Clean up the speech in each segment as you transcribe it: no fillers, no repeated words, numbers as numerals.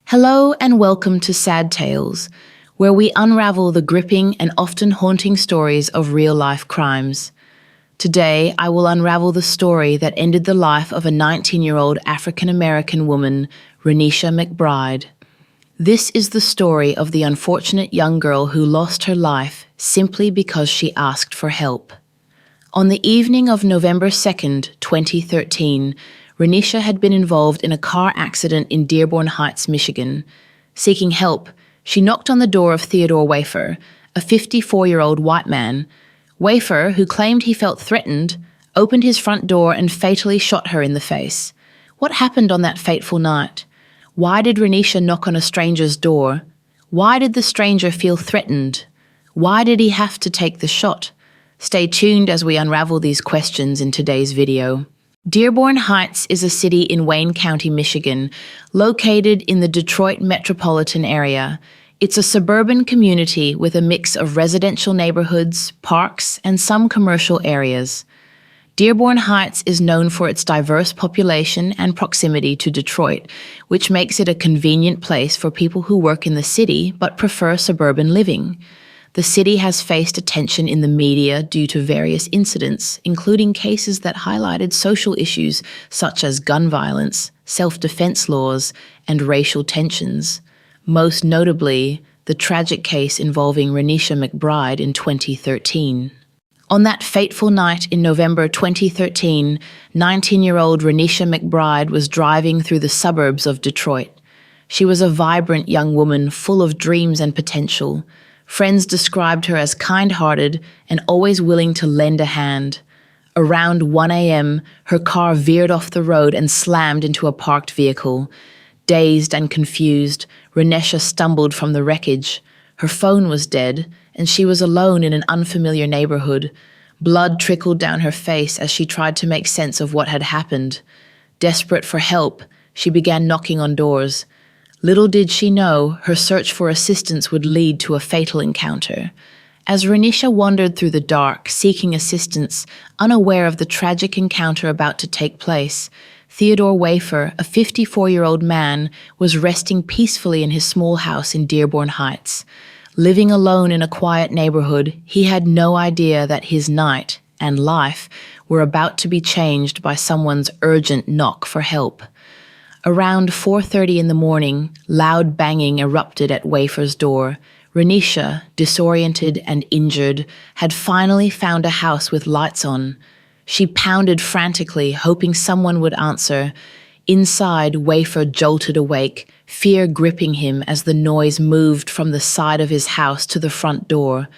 Hello and welcome to Sad Tales, where we unravel the gripping and often haunting stories of real-life crimes. Today, I will unravel the story that ended the life of a 19-year-old African-American woman, Renisha McBride. This is the story of the unfortunate young girl who lost her life simply because she asked for help. On the evening of November 2nd, 2013, Renisha had been involved in a car accident in Dearborn Heights, Michigan. Seeking help, she knocked on the door of Theodore Wafer, a 54-year-old white man. Wafer, who claimed he felt threatened, opened his front door and fatally shot her in the face. What happened on that fateful night? Why did Renisha knock on a stranger's door? Why did the stranger feel threatened? Why did he have to take the shot? Stay tuned as we unravel these questions in today's video. Dearborn Heights is a city in Wayne County, Michigan, located in the Detroit metropolitan area. It's a suburban community with a mix of residential neighborhoods, parks, and some commercial areas. Dearborn Heights is known for its diverse population and proximity to Detroit, which makes it a convenient place for people who work in the city but prefer suburban living. The city has faced attention in the media due to various incidents, including cases that highlighted social issues such as gun violence, self-defense laws, and racial tensions. Most notably, the tragic case involving Renisha McBride in 2013. On that fateful night in November 2013, 19-year-old Renisha McBride was driving through the suburbs of Detroit. She was a vibrant young woman full of dreams and potential. Friends described her as kind-hearted and always willing to lend a hand. Around 1 a.m., her car veered off the road and slammed into a parked vehicle. Dazed and confused, Renisha stumbled from the wreckage. Her phone was dead, and she was alone in an unfamiliar neighborhood. Blood trickled down her face as she tried to make sense of what had happened. Desperate for help, she began knocking on doors. Little did she know, her search for assistance would lead to a fatal encounter. As Renisha wandered through the dark, seeking assistance, unaware of the tragic encounter about to take place, Theodore Wafer, a 54-year-old man, was resting peacefully in his small house in Dearborn Heights. Living alone in a quiet neighborhood, he had no idea that his night and life were about to be changed by someone's urgent knock for help. Around 4:30 in the morning, loud banging erupted at Wafer's door. Renisha, disoriented and injured, had finally found a house with lights on. She pounded frantically, hoping someone would answer. Inside, Wafer jolted awake, fear gripping him as the noise moved from the side of his house to the front door.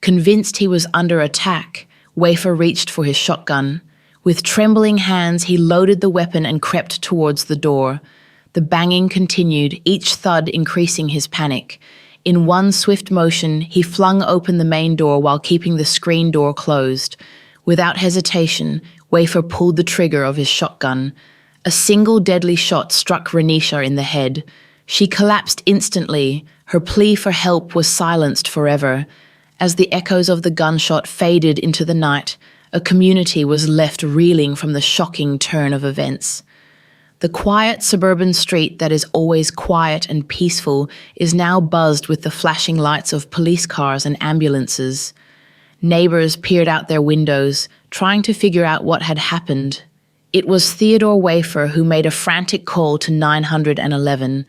Convinced he was under attack, Wafer reached for his shotgun. With trembling hands, he loaded the weapon and crept towards the door. The banging continued, each thud increasing his panic. In one swift motion, he flung open the main door while keeping the screen door closed. Without hesitation, Wafer pulled the trigger of his shotgun. A single deadly shot struck Renisha in the head. She collapsed instantly. Her plea for help was silenced forever. As the echoes of the gunshot faded into the night, a community was left reeling from the shocking turn of events. The quiet suburban street that is always quiet and peaceful is now buzzed with the flashing lights of police cars and ambulances. Neighbors peered out their windows, trying to figure out what had happened. It was Theodore Wafer who made a frantic call to 911.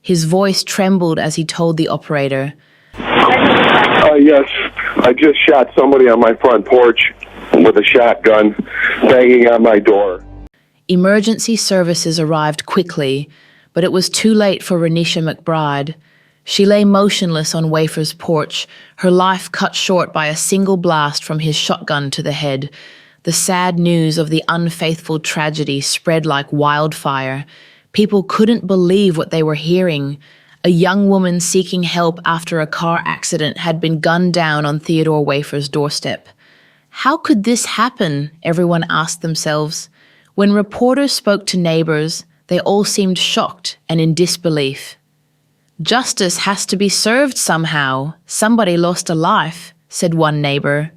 His voice trembled as he told the operator, Yes, I just shot somebody on my front porch with a shotgun banging on my door. Emergency services arrived quickly, but it was too late for Renisha McBride. She lay motionless on Wafer's porch, her life cut short by a single blast from his shotgun to the head. The sad news of the unfaithful tragedy spread like wildfire. People couldn't believe what they were hearing. A young woman seeking help after a car accident had been gunned down on Theodore Wafer's doorstep. How could this happen? Everyone asked themselves. When reporters spoke to neighbors, they all seemed shocked and in disbelief. Justice has to be served somehow. Somebody lost a life, said one neighbor.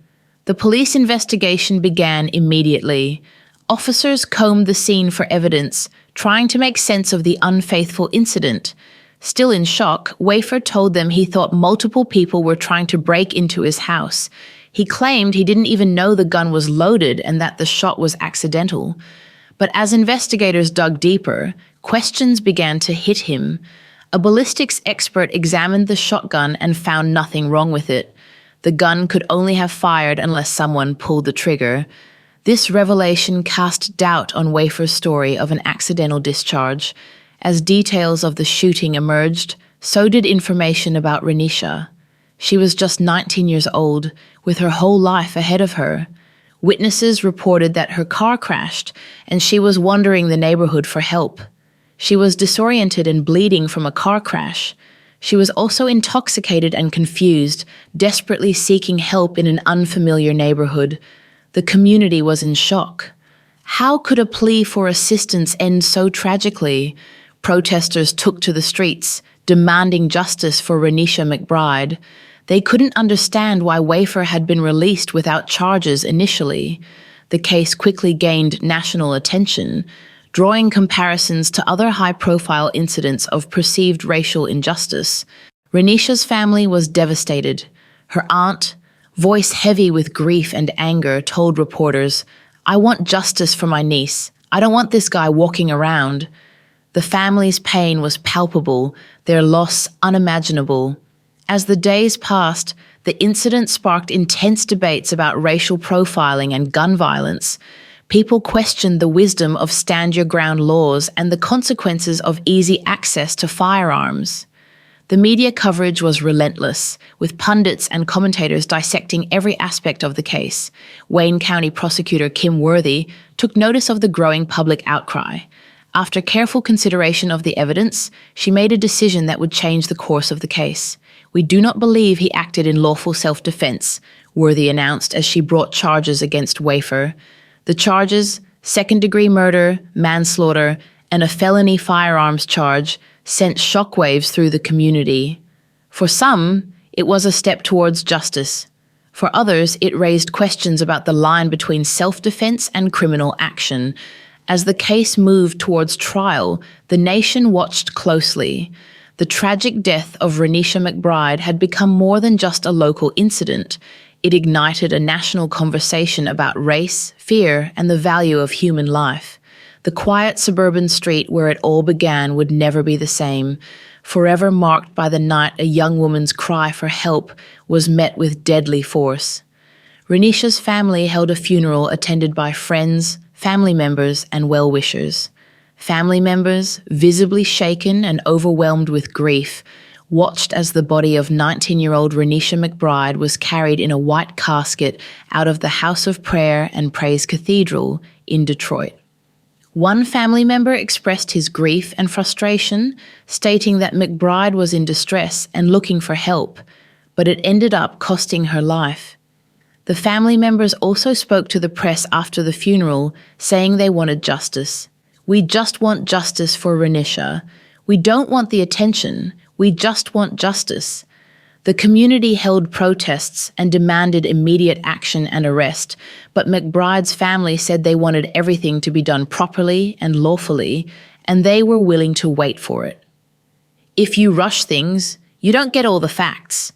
The police investigation began immediately. Officers combed the scene for evidence, trying to make sense of the unfaithful incident. Still in shock, Wafer told them he thought multiple people were trying to break into his house. He claimed he didn't even know the gun was loaded and that the shot was accidental. But as investigators dug deeper, questions began to hit him. A ballistics expert examined the shotgun and found nothing wrong with it. The gun could only have fired unless someone pulled the trigger. This revelation cast doubt on Wafer's story of an accidental discharge. As details of the shooting emerged, so did information about Renisha. She was just 19 years old, with her whole life ahead of her. Witnesses reported that her car crashed, and she was wandering the neighborhood for help. She was disoriented and bleeding from a car crash. She was also intoxicated and confused, desperately seeking help in an unfamiliar neighborhood. The community was in shock. How could a plea for assistance end so tragically? Protesters took to the streets, demanding justice for Renisha McBride. They couldn't understand why Wafer had been released without charges initially. The case quickly gained national attention, drawing comparisons to other high-profile incidents of perceived racial injustice. Renisha's family was devastated. Her aunt, voice heavy with grief and anger, told reporters, "I want justice for my niece. I don't want this guy walking around." The family's pain was palpable, their loss unimaginable. As the days passed, the incident sparked intense debates about racial profiling and gun violence. People questioned the wisdom of stand-your-ground laws and the consequences of easy access to firearms. The media coverage was relentless, with pundits and commentators dissecting every aspect of the case. Wayne County Prosecutor Kim Worthy took notice of the growing public outcry. After careful consideration of the evidence, she made a decision that would change the course of the case. "We do not believe he acted in lawful self-defense," Worthy announced as she brought charges against Wafer. The charges, second-degree murder, manslaughter, and a felony firearms charge, sent shockwaves through the community. For some, it was a step towards justice. For others, it raised questions about the line between self-defense and criminal action. As the case moved towards trial, the nation watched closely. The tragic death of Renisha McBride had become more than just a local incident. It ignited a national conversation about race, fear, and the value of human life. The quiet suburban street where it all began would never be the same, forever marked by the night a young woman's cry for help was met with deadly force. Renisha's family held a funeral attended by friends, family members, and well-wishers. Family members, visibly shaken and overwhelmed with grief, watched as the body of 19-year-old Renisha McBride was carried in a white casket out of the House of Prayer and Praise Cathedral in Detroit. One family member expressed his grief and frustration, stating that McBride was in distress and looking for help, but it ended up costing her life. The family members also spoke to the press after the funeral, saying they wanted justice. "We just want justice for Renisha. We don't want the attention. We just want justice." The community held protests and demanded immediate action and arrest, but McBride's family said they wanted everything to be done properly and lawfully, and they were willing to wait for it. "If you rush things, you don't get all the facts."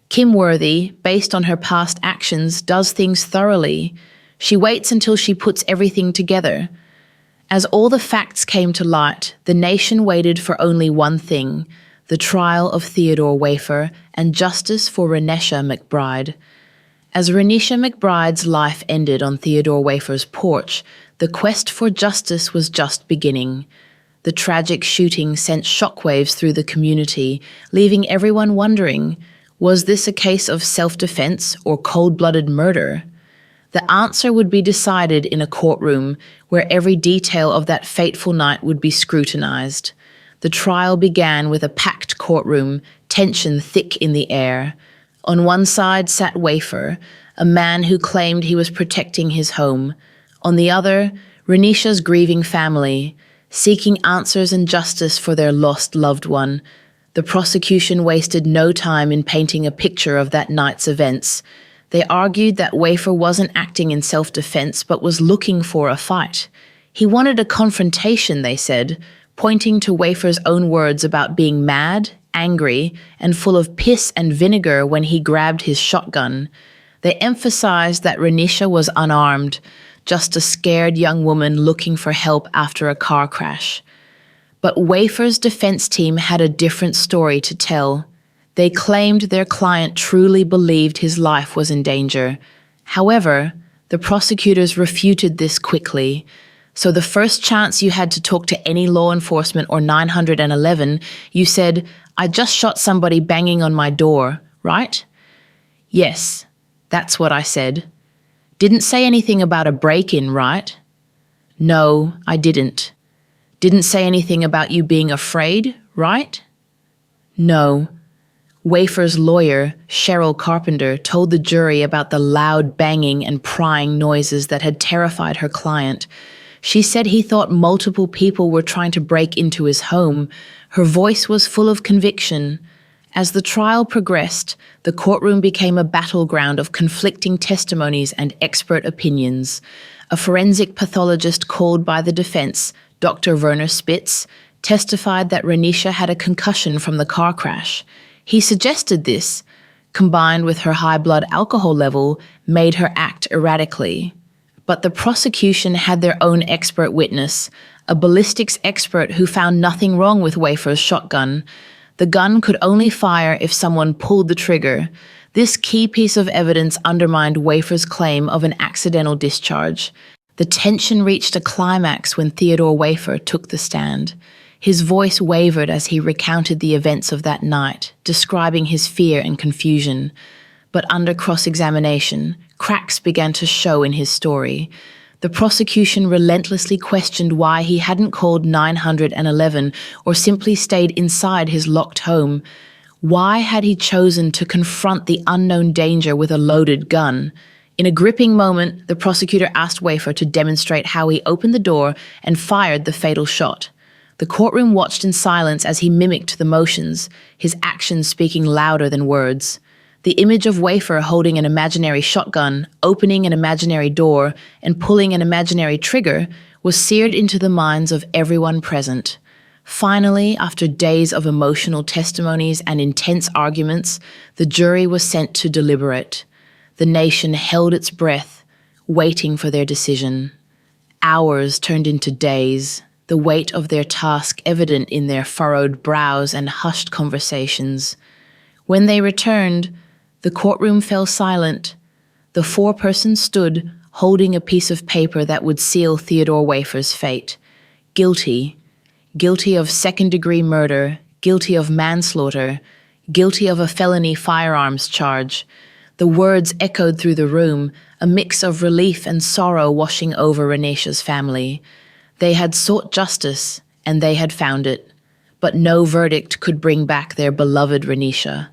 Kim Worthy, based on her past actions, does things thoroughly. She waits until she puts everything together. As all the facts came to light, the nation waited for only one thing: the trial of Theodore Wafer and justice for Renisha McBride. As Renisha McBride's life ended on Theodore Wafer's porch, the quest for justice was just beginning. The tragic shooting sent shockwaves through the community, leaving everyone wondering, was this a case of self-defense or cold-blooded murder? The answer would be decided in a courtroom where every detail of that fateful night would be scrutinized. The trial began with a packed courtroom, tension thick in the air. On one side sat Wafer, a man who claimed he was protecting his home. On the other, Renisha's grieving family, seeking answers and justice for their lost loved one. The prosecution wasted no time in painting a picture of that night's events. They argued that Wafer wasn't acting in self-defense but was looking for a fight. He wanted a confrontation, they said, pointing to Wafer's own words about being mad, angry, and full of piss and vinegar when he grabbed his shotgun. They emphasized that Renisha was unarmed, just a scared young woman looking for help after a car crash. But Wafer's defense team had a different story to tell. They claimed their client truly believed his life was in danger. However, the prosecutors refuted this quickly. So the first chance you had to talk to any law enforcement or 911, you said, "I just shot somebody banging on my door," right? Yes, that's what I said. Didn't say anything about a break-in, right? No, I didn't. Didn't say anything about you being afraid, right? No. Wafer's lawyer, Cheryl Carpenter, told the jury about the loud banging and prying noises that had terrified her client. She said he thought multiple people were trying to break into his home. Her voice was full of conviction. As the trial progressed, the courtroom became a battleground of conflicting testimonies and expert opinions. A forensic pathologist called by the defense, Dr. Werner Spitz, testified that Renisha had a concussion from the car crash. He suggested this, combined with her high blood alcohol level, made her act erratically. But the prosecution had their own expert witness, a ballistics expert who found nothing wrong with Wafer's shotgun. The gun could only fire if someone pulled the trigger. This key piece of evidence undermined Wafer's claim of an accidental discharge. The tension reached a climax when Theodore Wafer took the stand. His voice wavered as he recounted the events of that night, describing his fear and confusion. But under cross-examination, cracks began to show in his story. The prosecution relentlessly questioned why he hadn't called 911 or simply stayed inside his locked home. Why had he chosen to confront the unknown danger with a loaded gun? In a gripping moment, the prosecutor asked Wafer to demonstrate how he opened the door and fired the fatal shot. The courtroom watched in silence as he mimicked the motions, his actions speaking louder than words. The image of Wafer holding an imaginary shotgun, opening an imaginary door, and pulling an imaginary trigger was seared into the minds of everyone present. Finally, after days of emotional testimonies and intense arguments, the jury was sent to deliberate. The nation held its breath, waiting for their decision. Hours turned into days, the weight of their task evident in their furrowed brows and hushed conversations. When they returned, the courtroom fell silent. The foreperson stood, holding a piece of paper that would seal Theodore Wafer's fate. Guilty. Guilty of second-degree murder, guilty of manslaughter, guilty of a felony firearms charge. The words echoed through the room, a mix of relief and sorrow washing over Renisha's family. They had sought justice, and they had found it. But no verdict could bring back their beloved Renisha.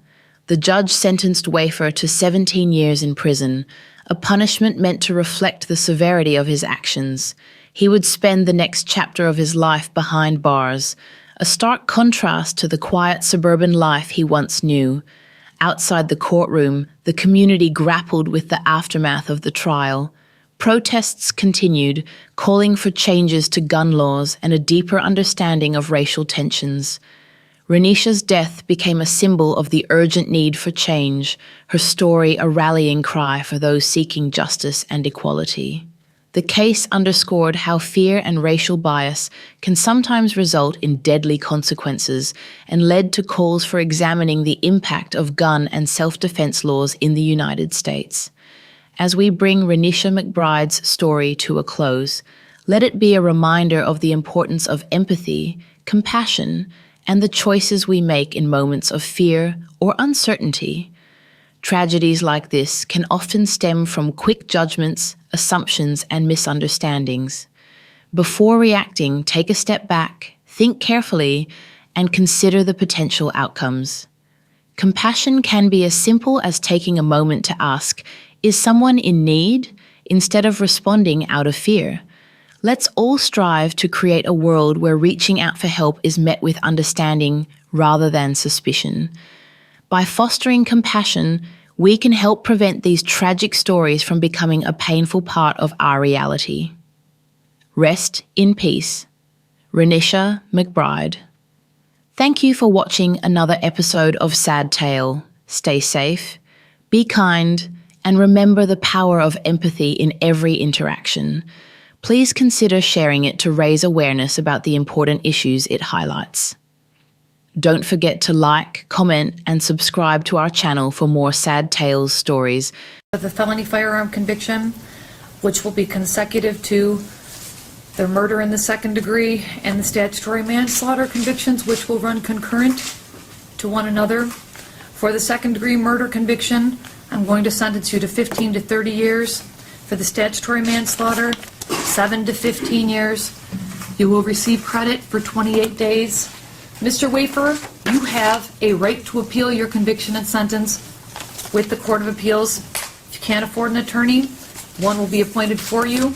The judge sentenced Wafer to 17 years in prison, a punishment meant to reflect the severity of his actions. He would spend the next chapter of his life behind bars, a stark contrast to the quiet suburban life he once knew. Outside the courtroom, the community grappled with the aftermath of the trial. Protests continued, calling for changes to gun laws and a deeper understanding of racial tensions. Renisha's death became a symbol of the urgent need for change, her story a rallying cry for those seeking justice and equality. The case underscored how fear and racial bias can sometimes result in deadly consequences and led to calls for examining the impact of gun and self-defense laws in the United States. As we bring Renisha McBride's story to a close, let it be a reminder of the importance of empathy, compassion, and the choices we make in moments of fear or uncertainty. Tragedies like this can often stem from quick judgments, assumptions, and misunderstandings. Before reacting, take a step back, think carefully, and consider the potential outcomes. Compassion can be as simple as taking a moment to ask, "Is someone in need?" instead of responding out of fear. Let's all strive to create a world where reaching out for help is met with understanding rather than suspicion. By fostering compassion, we can help prevent these tragic stories from becoming a painful part of our reality. Rest in peace. Renisha McBride. Thank you for watching another episode of Sad Tale. Stay safe, be kind, and remember the power of empathy in every interaction. Please consider sharing it to raise awareness about the important issues it highlights. Don't forget to like, comment, and subscribe to our channel for more Sad Tales stories. The felony firearm conviction, which will be consecutive to the murder in the second degree and the statutory manslaughter convictions, which will run concurrent to one another. For the second degree murder conviction, I'm going to sentence you to 15 to 30 years. For the statutory manslaughter, 7 to 15 years. You will receive credit for 28 days. Mr. Wafer, you have a right to appeal your conviction and sentence with the Court of Appeals. If you can't afford an attorney, one will be appointed for you.